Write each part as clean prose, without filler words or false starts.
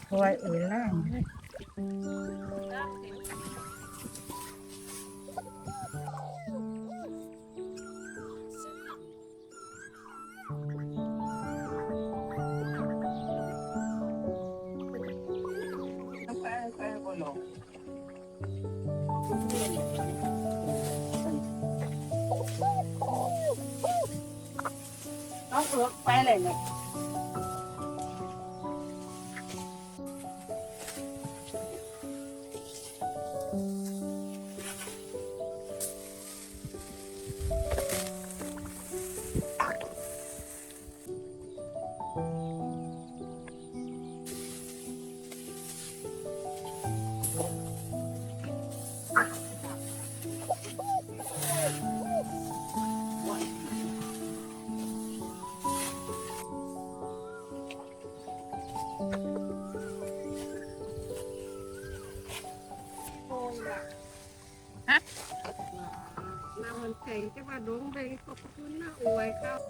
คอยอื่นล่างน้องเอือกไปเลยเนี่ยน้ำมันแข็งจะมาดงไปขอบคุณนะอวยครับ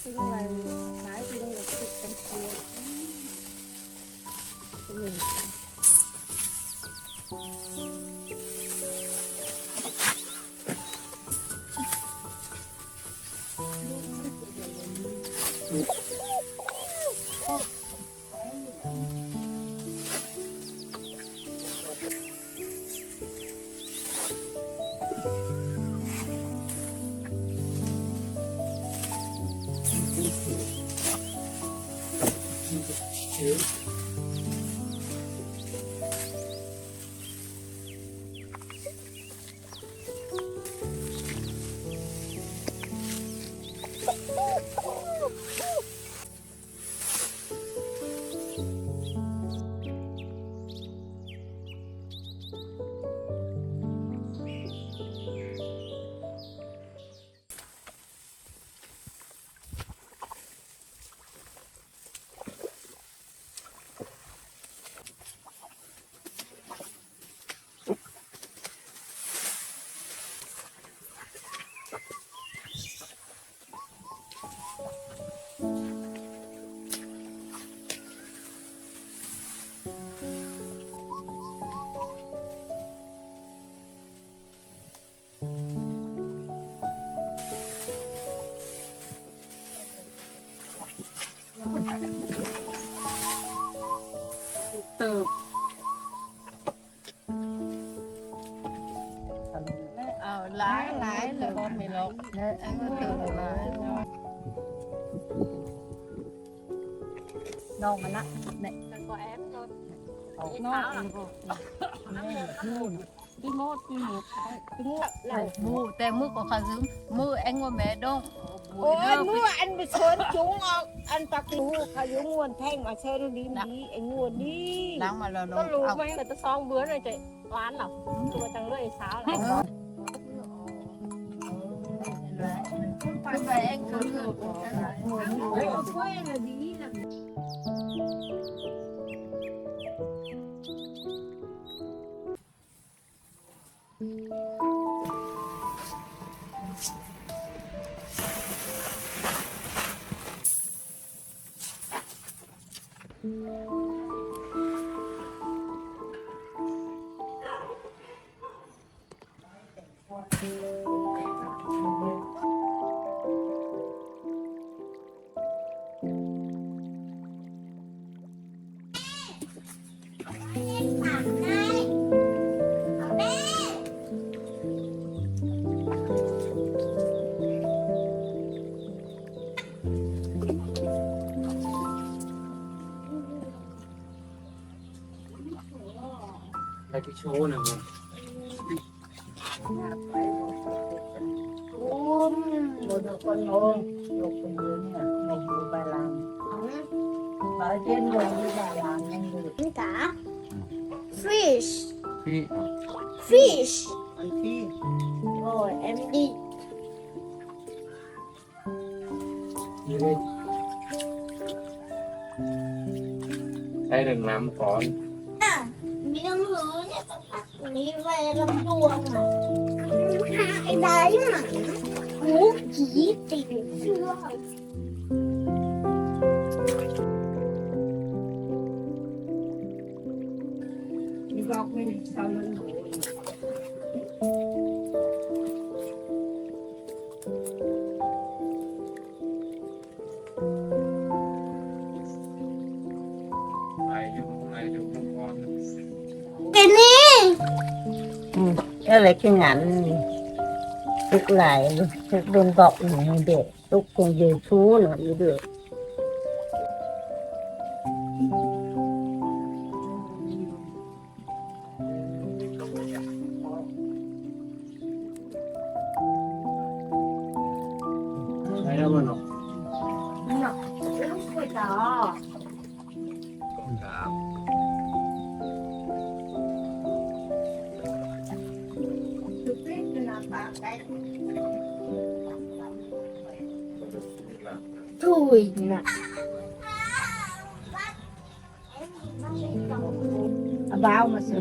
เป็นอะไรสายเป็นอะไรเป็นตัวเติบเอาหลายเลยก็ไม่ลงแล้วอันก็เติบหลายน้องมันละเนี่ยแล้วก็แอบน้องđi mốt mùแต่มือก็ขาซึมมือanhว่าแม่ดงโอ้ยมืออันไปเชิญจุงออกอันตักลูกเขาอยู่งวนแท่งมาเชิญดีดีไอ้งวนดีล้างมาแล้วก็รู้ไหมแต่จะซองเบื้อเลยจะร้านหรอตัวจังเลยเช้าแล้วไปเองคือช่วยเลยดีนะ ไปที่โชว์หน่อย โอ้ยโดนคนโลงโลกคนเดียวเนี่ยโลกอยู่บาลานบาเจนโลกอยู่บาลานยังอยู่นี่กะ fish พี่ fish อันที่โอ้ย MD ใช้หนึ่งน้ำก่อน มีน้ำเหลืองเนี่ยต้องตัดนี้ไว้ลำดวงอ่ะไอ้ได้หนังหมูผีติดเสื้อมีบอกไม่ได้ทำมันหนูcái này cái ngạnh lúc lại lúc bên gọt này được lúc còn về chú nữa mới đượcใช้แล้วมันหรอ cái đó thôi nè bao mà sợ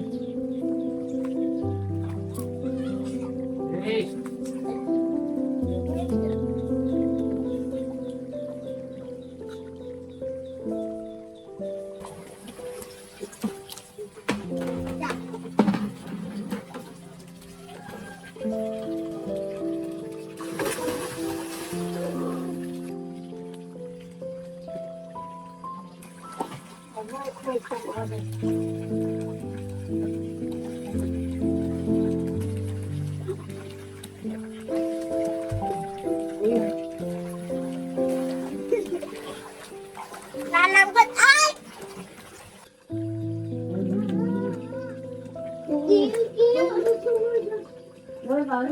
là làm con ai rồi rồi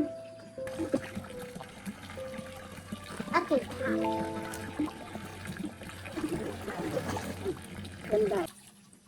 bên đây phải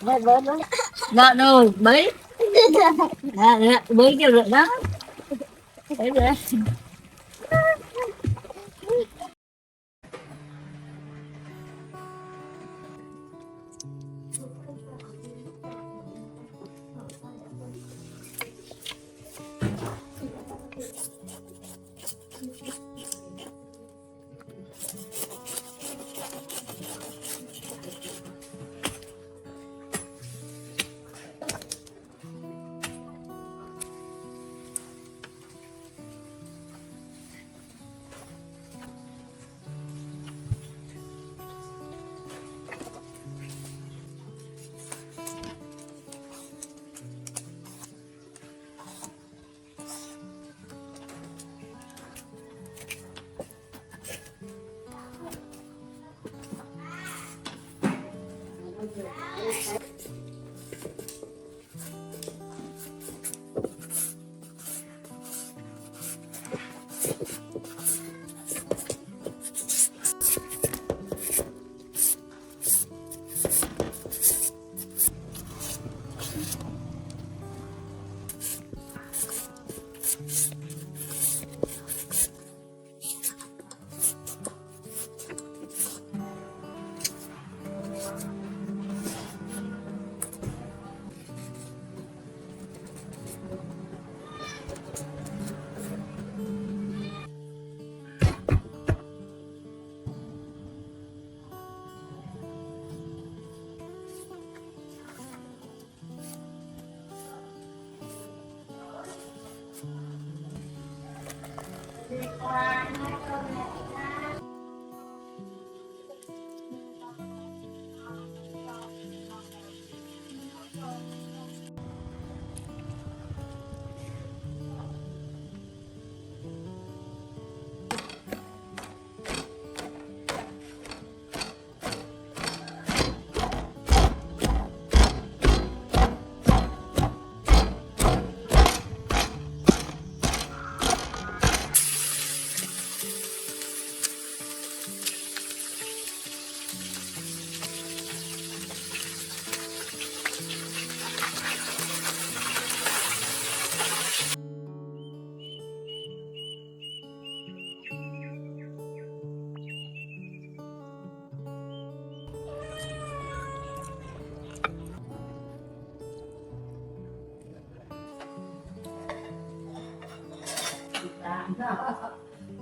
mà vợ đâu bấy bấy kêu được đó đấy rồi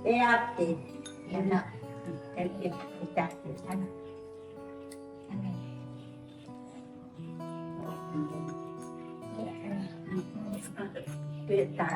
Beati, enak. Kita di sana. Kita